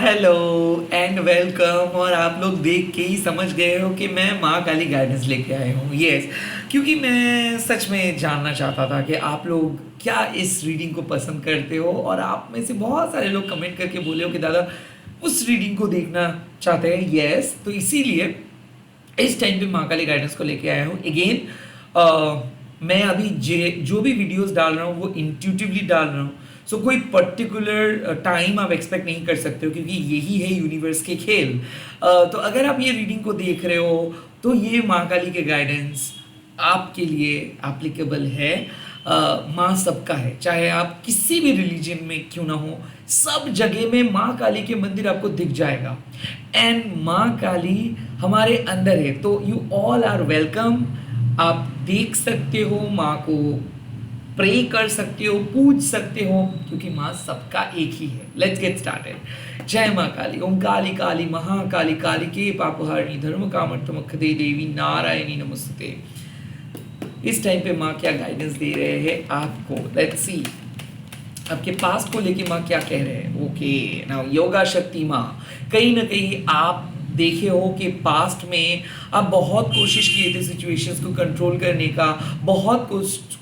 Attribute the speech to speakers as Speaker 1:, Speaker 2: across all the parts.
Speaker 1: Hello and welcome. और आप लोग देख के ही समझ गए हो कि मैं माँ काली गाइडेंस लेके आया हूँ। यस, क्योंकि मैं सच में जानना चाहता था कि आप लोग क्या इस रीडिंग को पसंद करते हो। और आप में से बहुत सारे लोग कमेंट करके बोले हो कि दादा उस रीडिंग को देखना चाहते हैं। यस, तो इसीलिए इस टाइम पे माँ काली गाइडेंस को लेके आया हूँ अगेन। मैं अभी जो भी वीडियोस डाल रहा हूँ वो इंट्यूटिवली डाल रहा हूँ। सो कोई पर्टिकुलर टाइम आप एक्सपेक्ट नहीं कर सकते हो, क्योंकि यही है यूनिवर्स के खेल। तो अगर आप ये रीडिंग को देख रहे हो तो ये माँ काली के गाइडेंस आपके लिए एप्लीकेबल है। माँ सबका है, चाहे आप किसी भी रिलीजन में क्यों ना हो, सब जगह में माँ काली के मंदिर आपको दिख जाएगा। एंड माँ काली हमारे अंदर है, तो यू ऑल आर वेलकम। आप देख सकते हो माँ को, प्रे कर सकते हो, पूज सकते हो, क्योंकि माँ सबका एक ही है। Let's get started. जय माँ काली। ओम काली काली महाकाली काली के पापहारिणी धर्म कामर्थमखदे देवी नारायणी नमस्ते। इस टाइम पे माँ क्या गाइडेंस दे रहे हैं आपको, लेट्स सी। आपके पास्ट को लेके माँ क्या कह रहे हैं। ओके, नाउ योगा शक्ति माँ, कहीं ना कहीं आप देखे हो कि पास्ट में आप बहुत कोशिश किए थे सिचुएशंस को कंट्रोल करने का, बहुत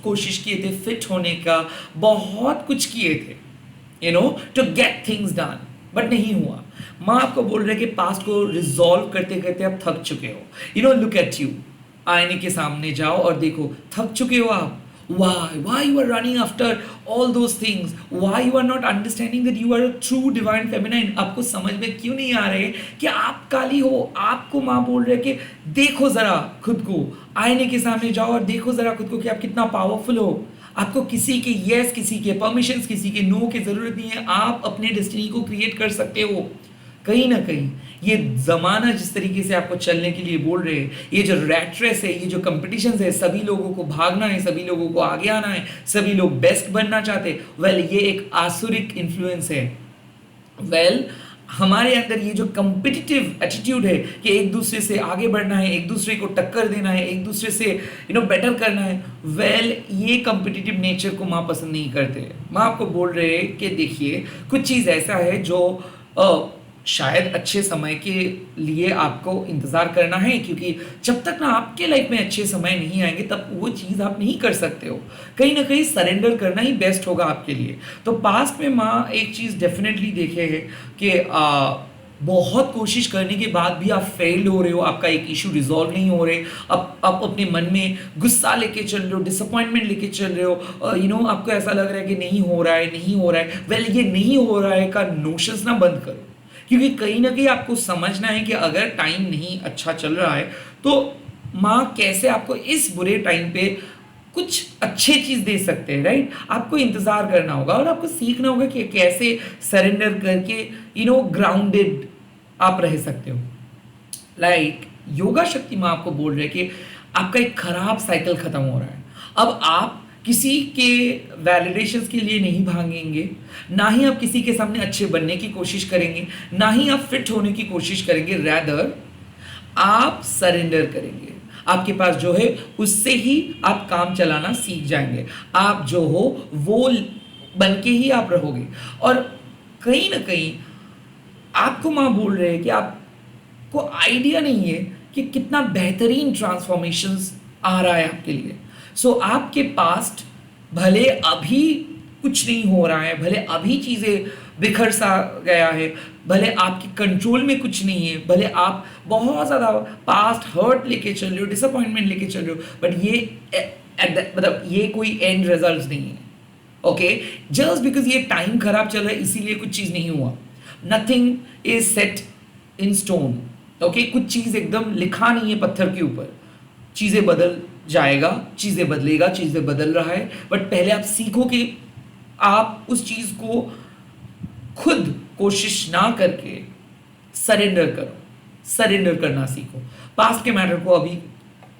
Speaker 1: कोशिश किए थे फिट होने का, बहुत कुछ किए थे to get things done, but नहीं हुआ। माँ आपको बोल रहे हैं कि पास्ट को रिजॉल्व करते करते आप थक चुके हो। Look at you. आईने के सामने जाओ और देखो, थक चुके हो आप। Why you are running after all those things? Why you are not understanding that you are a true divine feminine? आपको समझ में क्यों नहीं आ रहे कि आप काली हो? आपको माँ बोल रहे कि देखो जरा खुद को, आईने के सामने जाओ और देखो जरा खुद को कि आप कितना पावरफुल हो। आपको किसी के यस, किसी के परमिशंस, किसी के नो की जरूरत नहीं है। आप अपने डेस्टिनी को क्रिएट कर सकते हो। कहीं ना कहीं ये जमाना जिस तरीके से आपको चलने के लिए बोल रहे हैं, ये जो रैट रेस है, ये जो कंपटीशन है, सभी लोगों को भागना है, सभी लोगों को आगे आना है, सभी लोग बेस्ट बनना चाहते हैं। वेल, ये एक आसुरिक इन्फ्लुएंस है। वेल, हमारे अंदर ये जो कंपिटिटिव एटीट्यूड है कि एक दूसरे से आगे बढ़ना है, एक दूसरे को टक्कर देना है, एक दूसरे से बेटर करना है, वेल ये कंपिटिटिव नेचर को माँ पसंद नहीं करते। माँ आपको बोल रहे हैं कि देखिए, कुछ चीज़ ऐसा है जो शायद अच्छे समय के लिए आपको इंतज़ार करना है, क्योंकि जब तक ना आपके लाइफ में अच्छे समय नहीं आएंगे तब वो चीज़ आप नहीं कर सकते हो। कहीं ना कहीं सरेंडर करना ही बेस्ट होगा आपके लिए। तो पास्ट में माँ एक चीज़ डेफिनेटली देखे है कि बहुत कोशिश करने के बाद भी आप फेल्ड हो रहे हो, आपका एक इशू रिजॉल्व नहीं हो रहे। आप अपने मन में गुस्सा लेके चल रहे हो, डिसअपॉइंटमेंट लेके चल रहे हो। आपको ऐसा लग रहा है कि नहीं हो रहा है, नहीं हो रहा है। वेल, ये नहीं हो रहा है का नोशंस ना बंद करो, क्योंकि कहीं ना कहीं आपको समझना है कि अगर टाइम नहीं अच्छा चल रहा है तो माँ कैसे आपको इस बुरे टाइम पे कुछ अच्छे चीज़ दे सकते हैं, राइट। आपको इंतज़ार करना होगा और आपको सीखना होगा कि कैसे सरेंडर करके ग्राउंडेड आप रह सकते हो। लाइक योगा शक्ति माँ आपको बोल रहे कि आपका एक खराब साइकिल खत्म हो रहा है। अब आप किसी के वैलिडेशंस के लिए नहीं भागेंगे, ना ही आप किसी के सामने अच्छे बनने की कोशिश करेंगे, ना ही आप फिट होने की कोशिश करेंगे। रैदर आप सरेंडर करेंगे। आपके पास जो है उससे ही आप काम चलाना सीख जाएंगे। आप जो हो वो बन के ही आप रहोगे। और कहीं ना कहीं आपको माँ बोल रहे हैं कि आपको आइडिया नहीं है कि कितना बेहतरीन ट्रांसफॉर्मेशंस आ रहा है आपके लिए। सो आपके पास्ट भले अभी कुछ नहीं हो रहा है, भले अभी चीज़ें बिखर सा गया है, भले आपके कंट्रोल में कुछ नहीं है, भले आप बहुत ज़्यादा पास्ट हर्ट लेके चल रहे हो, डिसअपॉइंटमेंट लेके चल रहे हो, बट ये मतलब ये कोई एंड रिजल्ट नहीं है। ओके, जस्ट बिकॉज ये टाइम खराब चल रहा है इसीलिए कुछ चीज़ नहीं हुआ। Nothing is set in stone. Okay, कुछ चीज़ एकदम लिखा नहीं है पत्थर के ऊपर। चीज़ें बदल जाएगा, चीज़ें बदलेगा, चीज़ें बदल रहा है, बट पहले आप सीखो कि आप उस चीज़ को खुद कोशिश ना करके सरेंडर करो। सरेंडर करना सीखो। पास्ट के मैटर को अभी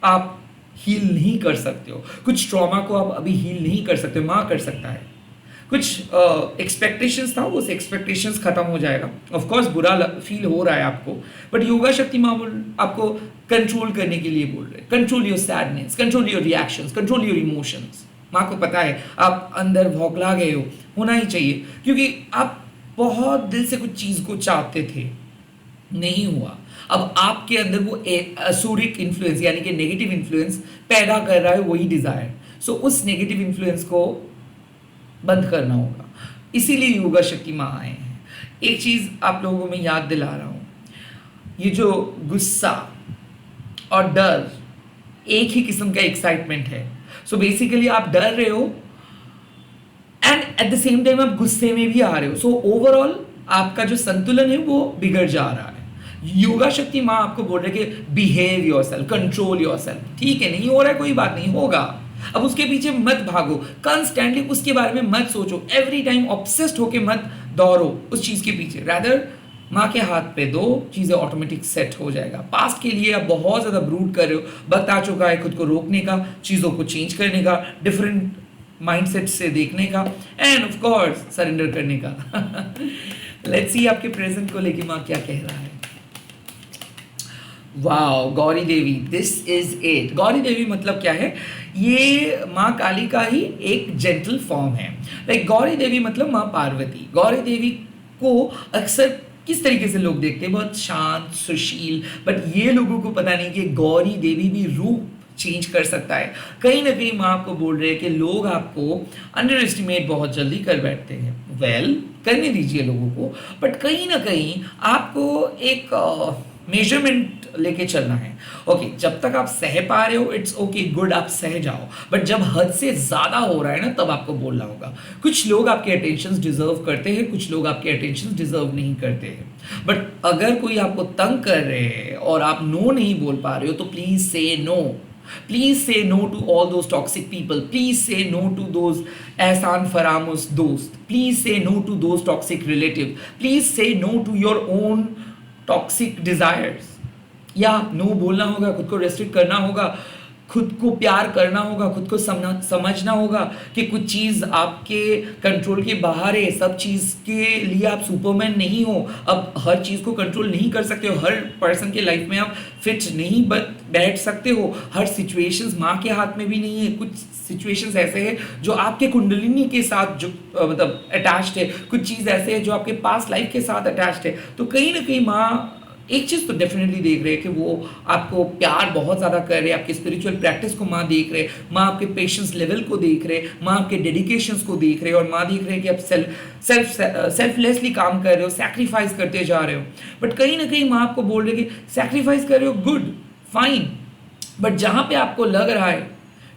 Speaker 1: आप हील नहीं कर सकते हो, कुछ ट्रॉमा को आप अभी हील नहीं कर सकते, माँ कर सकता है। कुछ एक्सपेक्टेशंस था, वो एक्सपेक्टेशंस खत्म हो जाएगा। ऑफ कोर्स बुरा फील हो रहा है आपको, बट योगा शक्ति माँ आपको कंट्रोल करने के लिए बोल रहे हैं। Control your sadness, control your reactions, control your emotions. माँ को पता है आप अंदर भौखला गए हो, होना ही चाहिए, क्योंकि आप बहुत दिल से कुछ चीज़ को चाहते थे, नहीं हुआ। अब आपके अंदर वो असुरिक इन्फ्लुएंस यानी कि नेगेटिव इन्फ्लुएंस पैदा कर रहा है वही डिजायर। सो उस नेगेटिव इन्फ्लुएंस को बंद करना होगा, इसीलिए योगा शक्ति माँ आए हैं। एक चीज़ आप लोगों को मैं याद दिला रहा हूँ, ये जो गुस्सा और डर एक ही किस्म का एक्साइटमेंट है। सो बेसिकली आप डर रहे हो and at the same time आप गुस्से में भी आ रहे हो। सो ओवरऑल आपका जो संतुलन है वो बिगड़ जा रहा है। योगा शक्ति माँ आपको बोल रहे कि बिहेव योरसेल्फ, कंट्रोल योरसेल्फ। ठीक है, नहीं हो रहा है कोई बात नहीं, होगा। अब उसके पीछे मत भागो, कंस्टेंटली उसके बारे में मत सोचो, एवरी टाइम ऑब्सेस्ड होके मत दौड़ो उस चीज के पीछे। रादर माँ के हाथ पे दो, चीजें ऑटोमेटिक सेट हो जाएगा। पास्ट के लिए आप बहुत ज्यादा ब्रूड कर रहे हो, वक्त आ चुका है खुद को रोकने का, चीजों को चेंज करने का, डिफरेंट माइंडसेट से देखने का एंड ऑफ कोर्स सरेंडर करने का। लेट्स सी आपके प्रेजेंट को लेके माँ क्या कह रहा है। Wow, Gauri Devi, this is it. Gauri Devi मतलब क्या है? ये माँ काली का ही एक जेंटल फॉर्म है। लाइक गौरी देवी मतलब माँ पार्वती। गौरी देवी को अक्सर किस तरीके से लोग देखते हैं? बहुत शांत, सुशील, बट ये लोगों को पता नहीं कि गौरी देवी भी रूप चेंज कर सकता है। कहीं ना कहीं माँ आपको बोल रहे हैं कि लोग आपको अंडर एस्टिमेट बहुत जल्दी कर बैठते हैं। वेल, करने दीजिए लोगों को, बट कहीं ना कहीं आपको एक मेजरमेंट लेके चलना है। ओके, जब तक आप सह पा रहे हो इट्स ओके, गुड, आप सह जाओ, बट जब हद से ज्यादा हो रहा है ना तब आपको बोलना होगा। कुछ लोग आपके अटेंशन डिजर्व करते हैं, कुछ लोग आपके अटेंशन डिजर्व नहीं करते हैं। बट अगर कोई आपको तंग कर रहे हैं और आप नो नहीं बोल पा रहे हो तो प्लीज से no. Please say no to all those toxic people. Please say no to those एहसान फरामोश दोस्त. Please say no to those toxic relatives. Please say no to your own toxic desires. या नो बोलना होगा, खुद को restrict करना होगा, खुद को प्यार करना होगा, खुद को समझना होगा कि कुछ चीज़ आपके कंट्रोल के बाहर है। सब चीज़ के लिए आप सुपरमैन नहीं हो। अब हर चीज़ को कंट्रोल नहीं कर सकते हो, हर पर्सन के लाइफ में आप फिट नहीं बैठ सकते हो। हर सिचुएशंस माँ के हाथ में भी नहीं है। कुछ सिचुएशंस ऐसे हैं जो आपके कुंडलिनी के साथ जो मतलब अटैच्ड है, कुछ चीज़ ऐसे है जो आपके पास्ट लाइफ के साथ अटैच्ड है। तो कहीं ना कहीं माँ एक चीज़ तो डेफिनेटली देख रहे हैं कि वो आपको प्यार बहुत ज़्यादा कर रहे हैं, आपकी स्पिरिचुअल प्रैक्टिस को माँ देख रहे हैं, माँ आपके पेशेंस लेवल को देख रहे हैं, माँ आपके डेडिकेशंस को देख रहे हैं, और माँ देख रहे हैं कि आप सेल्फलेसली काम कर रहे हो, सैक्रिफाइस करते जा रहे हो। बट कहीं ना कहीं माँ आपको बोल रहे हैं कि सैक्रिफाइस कर रहे हो, गुड, फाइन, बट जहाँ पे आपको लग रहा है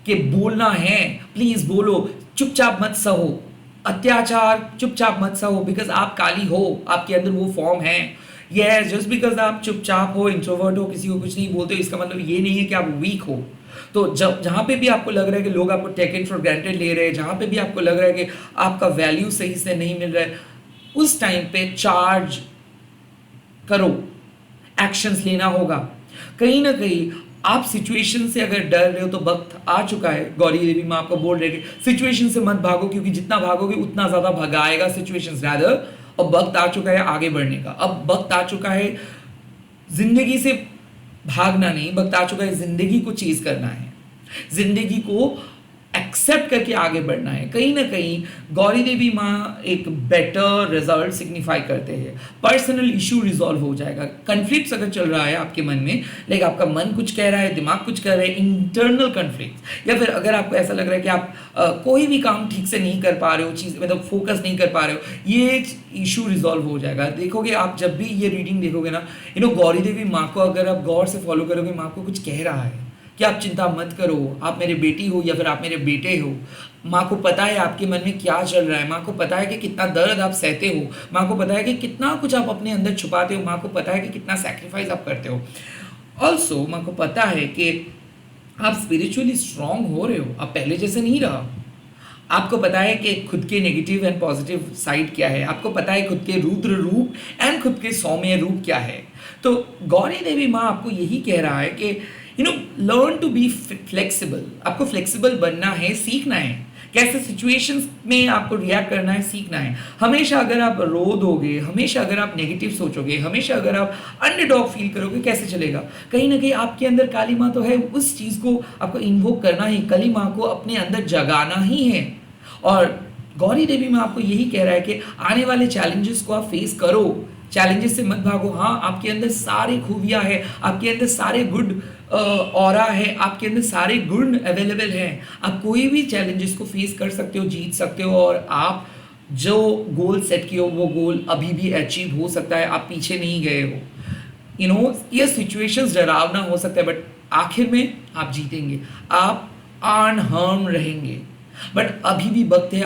Speaker 1: कि बोलना है, प्लीज़ बोलो, चुपचाप मत सहो। अत्याचार चुपचाप मत सहो, बिकॉज आप काली हो, आपके अंदर वो फॉर्म है। यस, जस्ट बिकॉज आप चुपचाप हो, इंट्रोवर्ट हो, किसी को कुछ नहीं बोलते हो, इसका मतलब ये नहीं है कि आप वीक हो। तो जब जहाँ पे भी आपको लग रहा है कि लोग आपको टेक इट फॉर ग्रांटेड ले रहे हैं, जहाँ पे भी आपको लग रहा है कि आपका वैल्यू सही से नहीं मिल रहा है, उस टाइम पे चार्ज करो, एक्शंस लेना होगा। कहीं ना कहीं आप सिचुएशन से अगर डर रहे हो तो वक्त आ चुका है। गौरी देवी माँ आपको बोल रहे हैं कि सिचुएशन से मत भागो, क्योंकि जितना भागोगे उतना ज़्यादा भगाएगा सिचुएशन रैदर। अब वक्त आ चुका है आगे बढ़ने का। अब वक्त आ चुका है जिंदगी से भागना नहीं, वक्त आ चुका है जिंदगी को चीज करना है, जिंदगी को एक्सेप्ट करके आगे बढ़ना है। कहीं ना कहीं गौरी देवी माँ एक बेटर रिजल्ट सिग्निफाई करते हैं। पर्सनल इशू रिजॉल्व हो जाएगा। कन्फ्लिक्ट्स अगर चल रहा है आपके मन में, लाइक आपका मन कुछ कह रहा है, दिमाग कुछ कह रहा है, इंटरनल कन्फ्लिक्ट, या फिर अगर आपको ऐसा लग रहा है कि आप कोई भी काम ठीक से नहीं कर पा रहे हो, चीज़ मतलब फोकस नहीं कर पा रहे हो, ये इशू रिजॉल्व हो जाएगा। देखोगे आप जब भी ये रीडिंग देखोगे ना, गौरी देवी माँ को अगर आप गौर से फॉलो करोगे, माँ को कुछ कह रहा है कि आप चिंता मत करो, आप मेरे बेटी हो या फिर आप मेरे बेटे हो। माँ को पता है आपके मन में क्या चल रहा है, माँ को पता है कि कितना दर्द आप सहते हो, माँ को पता है कि कितना कुछ आप अपने अंदर छुपाते हो, माँ को पता है कि कितना सैक्रिफाइस आप करते हो। ऑल्सो माँ को पता है कि आप स्पिरिचुअली स्ट्रांग हो रहे हो, आप पहले जैसे नहीं रहा। आपको पता है कि खुद के नेगेटिव एंड पॉजिटिव साइड क्या है, आपको पता है खुद के रुद्र रूप एंड खुद के सौम्य रूप क्या है। तो गौरी देवी माँ आपको यही कह रहा है कि लर्न टू बी फ्लेक्सिबल। आपको फ्लेक्सिबल बनना है, सीखना है कैसे सिचुएशंस में आपको रिएक्ट करना है, सीखना है। हमेशा अगर आप रो दोगे, हमेशा अगर आप नेगेटिव सोचोगे, हमेशा अगर आप अंडरडॉग फील करोगे, कैसे चलेगा? कहीं ना कहीं आपके अंदर काली माँ तो है, उस चीज़ को आपको इन्वोक करना ही, काली माँ को अपने अंदर जगाना ही है। और गौरी देवी में आपको यही कह रहा है कि आने वाले चैलेंजेस को आप फेस करो, चैलेंजेस से मत भागो। हाँ, आपके अंदर सारी खूबियाँ हैं, आपके अंदर सारे गुड ऑरा है, आपके अंदर सारे गुण अवेलेबल हैं। आप कोई भी चैलेंजेस को फेस कर सकते हो, जीत सकते हो, और आप जो गोल सेट किए हो वो गोल अभी भी अचीव हो सकता है। आप पीछे नहीं गए हो। ये सिचुएशंस डरावना हो सकता है, बट आखिर में आप जीतेंगे, आप अनहार्म रहेंगे। बट अभी भी वक्त है,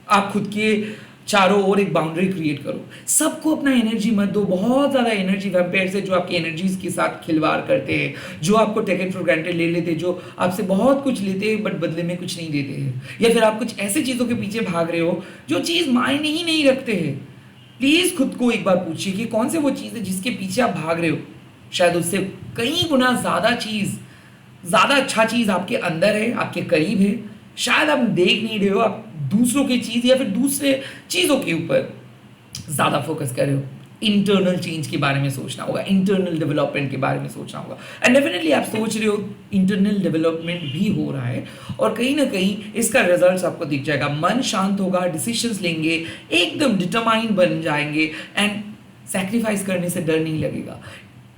Speaker 1: आप खुद के चारों ओर एक बाउंड्री क्रिएट करो। सबको अपना एनर्जी मत दो। बहुत ज़्यादा एनर्जी वैम्पायर्स है जो आपकी एनर्जीज के साथ खिलवाड़ करते हैं, जो आपको टेकन फॉर ग्रांटेड ले लेते हैं, जो आपसे बहुत कुछ लेते हैं बट बदले में कुछ नहीं देते हैं। या फिर आप कुछ ऐसी चीज़ों के पीछे भाग रहे हो जो चीज़ मायने ही नहीं रखते हैं। प्लीज़ खुद को एक बार पूछिए कि कौन से वो चीज़ है जिसके पीछे आप भाग रहे हो। शायद उससे कई गुना ज़्यादा अच्छा चीज़ आपके अंदर है, आपके करीब है। शायद आप देख नहीं रहे हो, आप दूसरों की चीज़ या फिर दूसरे चीज़ों के ऊपर ज़्यादा फोकस कर रहे हो। इंटरनल चेंज के बारे में सोचना होगा, इंटरनल डेवलपमेंट के बारे में सोचना होगा। एंड डेफिनेटली आप सोच रहे हो, इंटरनल डेवलपमेंट भी हो रहा है, और कहीं ना कहीं इसका रिजल्ट आपको दिख जाएगा। मन शांत होगा, डिसीजंस लेंगे, एकदम डिटरमाइंड बन जाएंगे, एंड सैक्रिफाइस करने से डर नहीं लगेगा।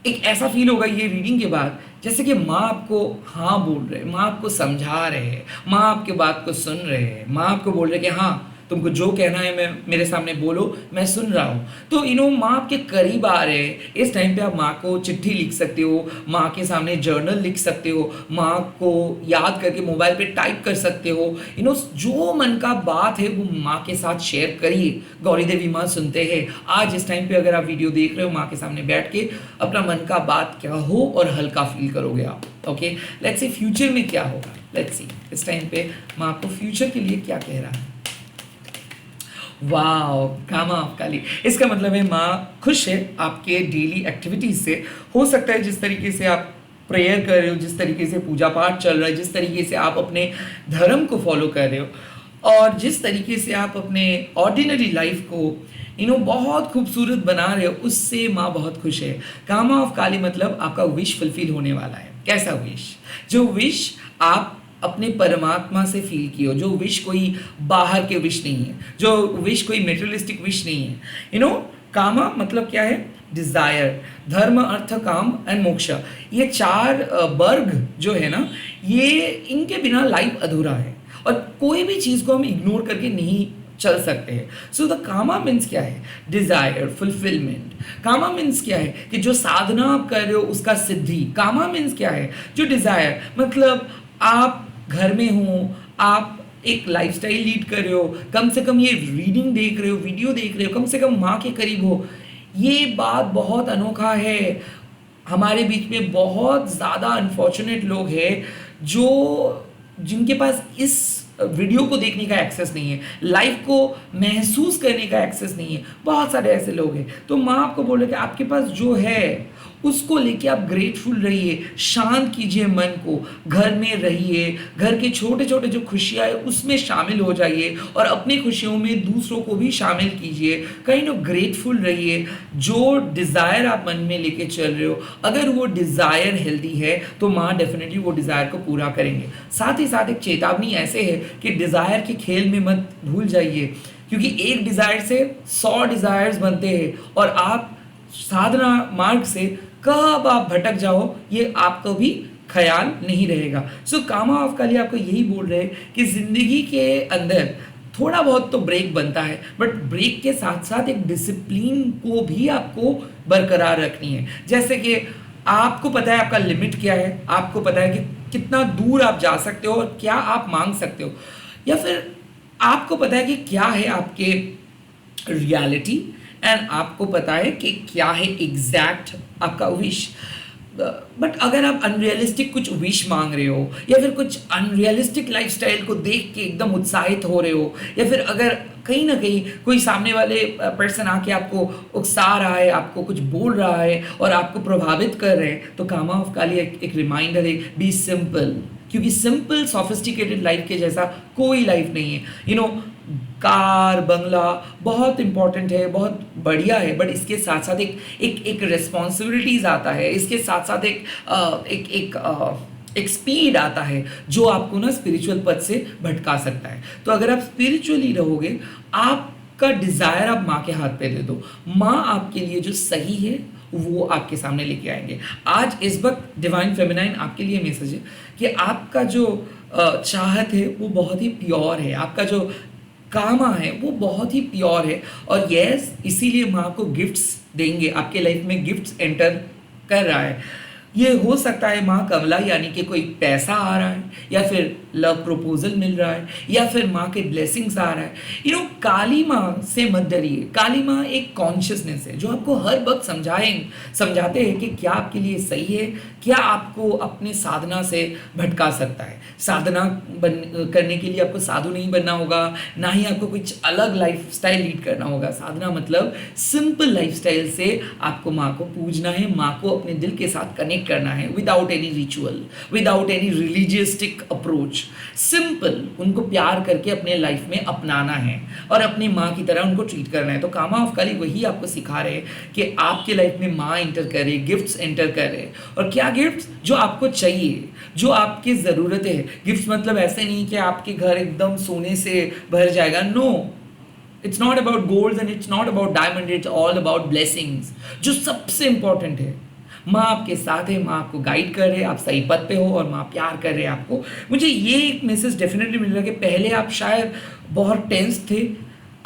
Speaker 1: एक ऐसा फील होगा ये रीडिंग के बाद जैसे कि माँ आपको हाँ बोल रहे हैं, माँ आपको समझा रहे हैं, माँ आपके बात को सुन रहे हैं, माँ आपको बोल रहे हैं कि हाँ तुमको जो कहना है मैं मेरे सामने बोलो, मैं सुन रहा हूँ। तो माँ आपके करीब आ रहे हैं। इस टाइम पे आप माँ को चिट्ठी लिख सकते हो, माँ के सामने जर्नल लिख सकते हो, माँ को याद करके मोबाइल पे टाइप कर सकते हो। जो मन का बात है वो माँ के साथ शेयर करिए। गौरी देवी माँ सुनते हैं। आज इस टाइम पे अगर आप वीडियो देख रहे हो, माँ के सामने बैठ के अपना मन का बात क्या हो और हल्का फील करोगे आप। ओके, लेट्स सी फ्यूचर में क्या होगा। लेट्स सी इस टाइम पे माँ आपको फ्यूचर के लिए क्या कह रहा है। वाह, कामा ऑफ काली, इसका मतलब है माँ खुश है आपके डेली एक्टिविटीज से। हो सकता है जिस तरीके से आप प्रेयर कर रहे हो, जिस तरीके से पूजा पाठ चल रहा है, जिस तरीके से आप अपने धर्म को फॉलो कर रहे हो, और जिस तरीके से आप अपने ऑर्डिनरी लाइफ को बहुत खूबसूरत बना रहे हो, उससे माँ बहुत खुश है। कामा ऑफ काली मतलब आपका विश फुलफिल होने वाला है। कैसा विश? जो विश आप अपने परमात्मा से फील की हो, जो विश कोई बाहर के विश नहीं है, जो विश कोई मेटेरियलिस्टिक विश नहीं है। कामा मतलब क्या है? डिजायर। धर्म, अर्थ, काम एंड मोक्ष, ये 4 वर्ग जो है ना, ये इनके बिना लाइफ अधूरा है, और कोई भी चीज़ को हम इग्नोर करके नहीं चल सकते हैं। सो द कामा मीन्स क्या है? Dzire, fulfilment. कामा मीन्स क्या है? कि जो साधना आप कर रहे हो उसका सिद्धि। कामा मीन्स क्या है? जो डिजायर मतलब आप घर में हो, आप एक लाइफस्टाइल लीड कर रहे हो, कम से कम ये रीडिंग देख रहे हो, वीडियो देख रहे हो, कम से कम माँ के करीब हो। ये बात बहुत अनोखा है। हमारे बीच में बहुत ज़्यादा अनफॉर्चुनेट लोग हैं जिनके पास इस वीडियो को देखने का एक्सेस नहीं है, लाइफ को महसूस करने का एक्सेस नहीं है। बहुत सारे ऐसे लोग हैं। तो माँ आपको बोले कि आपके पास जो है उसको लेके आप ग्रेटफुल रहिए, शांत कीजिए मन को, घर में रहिए, घर के छोटे छोटे जो खुशियाँ है उसमें शामिल हो जाइए, और अपनी खुशियों में दूसरों को भी शामिल कीजिए। काइंड ऑफ ग्रेटफुल रहिए। जो डिज़ायर आप मन में लेके चल रहे हो, अगर वो डिज़ायर हेल्दी है तो माँ डेफिनेटली वो डिज़ायर को पूरा करेंगे। साथ ही साथ एक चेतावनी ऐसे है कि डिज़ायर के खेल में मत भूल जाइए, क्योंकि एक डिज़ायर से 100 डिज़ायर्स बनते हैं, और आप साधना मार्ग से कब आप भटक जाओ ये आपको भी ख्याल नहीं रहेगा। सो कामा ऑफ काली आपको यही बोल रहे हैं कि जिंदगी के अंदर थोड़ा बहुत तो ब्रेक बनता है, बट ब्रेक के साथ साथ एक डिसिप्लिन को भी आपको बरकरार रखनी है। जैसे कि आपको पता है आपका लिमिट क्या है, आपको पता है कि कितना दूर आप जा सकते हो और क्या आप मांग सकते हो, या फिर आपको पता है कि क्या है आपके रियलिटी, एंड आपको पता है कि क्या है एग्जैक्ट आपका विश। बट अगर आप अनरियलिस्टिक कुछ विश मांग रहे हो, या फिर कुछ अनरियलिस्टिक लाइफस्टाइल को देख के एकदम उत्साहित हो रहे हो, या फिर अगर कहीं ना कहीं कोई सामने वाले पर्सन आके आपको उकसा रहा है, आपको कुछ बोल रहा है और आपको प्रभावित कर रहे हैं, तो कामा ऑफ काली एक रिमाइंडर है, बी सिंपल। क्योंकि सिंपल सॉफिस्टिकेटेड लाइफ के जैसा कोई लाइफ नहीं है। कार, बंगला बहुत इंपॉर्टेंट है, बहुत बढ़िया है, बट इसके साथ साथ एक रिस्पॉन्सिबिलिटीज आता है, इसके साथ साथ एक स्पीड आता है जो आपको ना स्पिरिचुअल पथ से भटका सकता है। तो अगर आप स्पिरिचुअली रहोगे, आपका डिजायर आप माँ के हाथ पे दे दो, माँ आपके लिए जो सही है वो आपके सामने लेके आएंगे। आज इस वक्त डिवाइन फेमिनाइन आपके लिए मैसेज है कि आपका जो चाहत है वो बहुत ही प्योर है, आपका जो कामा है वो बहुत ही प्योर है। और यस, इसीलिए माँ को गिफ्ट्स देंगे, आपके लाइफ में गिफ्ट्स एंटर कर रहा है। ये हो सकता है माँ कमला यानी कि कोई पैसा आ रहा है, या फिर लव प्रपोजल मिल रहा है, या फिर माँ के ब्लेसिंग्स आ रहा है। काली माँ से मत डरिए। काली माँ एक कॉन्शियसनेस है जो आपको हर वक्त समझाते हैं कि क्या आपके लिए सही है, क्या आपको अपने साधना से भटका सकता है। साधना करने के लिए आपको साधु नहीं बनना होगा, ना ही आपको कुछ अलग लाइफस्टाइल लीड करना होगा। साधना मतलब सिंपल लाइफस्टाइल से आपको माँ को पूजना है, माँ को अपने दिल के साथ कनेक्ट करना है, without any ritual, without any religious approach. Simple उनको प्यार करके अपने लाइफ में अपनाना है और अपनी माँ की तरह उनको ट्रीट करना है। तो कामा ऑफ काली वही आपको सिखा रहे हैं कि आपके लाइफ में माँ एंटर करे, गिफ्ट्स एंटर करे। और क्या गिफ्ट्स? जो आपको चाहिए, जो आपकी ज़रूरत है। गिफ्ट्स मतलब ऐसे नहीं कि आपके घर एकदम सोने से भर जाएगा, no, it's not about gold and it's not about diamond, it's all about blessings. जो सबसे इंपॉर्टेंट है, माँ आपके साथ है, माँ आपको गाइड कर रहे हैं, आप सही पथ पे हो और माँ प्यार कर रहे हैं आपको। मुझे ये एक मैसेज डेफिनेटली मिल रहा है कि पहले आप शायद बहुत टेंस थे,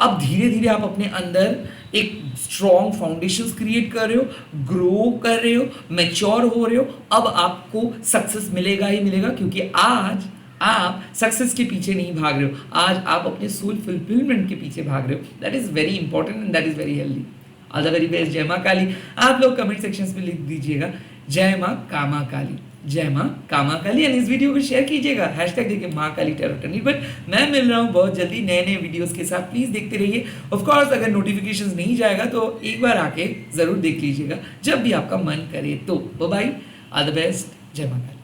Speaker 1: अब धीरे धीरे आप अपने अंदर एक स्ट्रॉन्ग फाउंडेशंस क्रिएट कर रहे हो, ग्रो कर रहे हो, मैच्योर हो रहे हो। अब आपको सक्सेस मिलेगा ही मिलेगा, क्योंकि आज आप सक्सेस के पीछे नहीं भाग रहे हो, आज आप अपने सोल फुलफिलमेंट के पीछे भाग रहे हो। That is very important and that is very healthy. All the very best. जय माँ काली। आप लोग कमेंट सेक्शंस में लिख दीजिएगा जय माँ कामा काली, जय माँ कामा काली, एंड इस वीडियो को शेयर कीजिएगा, हैशटैग देखिए माँ काली टैरोटनी। बट मैं मिल रहा हूँ बहुत जल्दी नए नए वीडियोस के साथ, प्लीज़ देखते रहिए। ऑफ कोर्स अगर नोटिफिकेशंस नहीं जाएगा तो एक बार आके ज़रूर देख लीजिएगा जब भी आपका मन करे। तो बाय, ऑल द बेस्ट, जय माँ काली।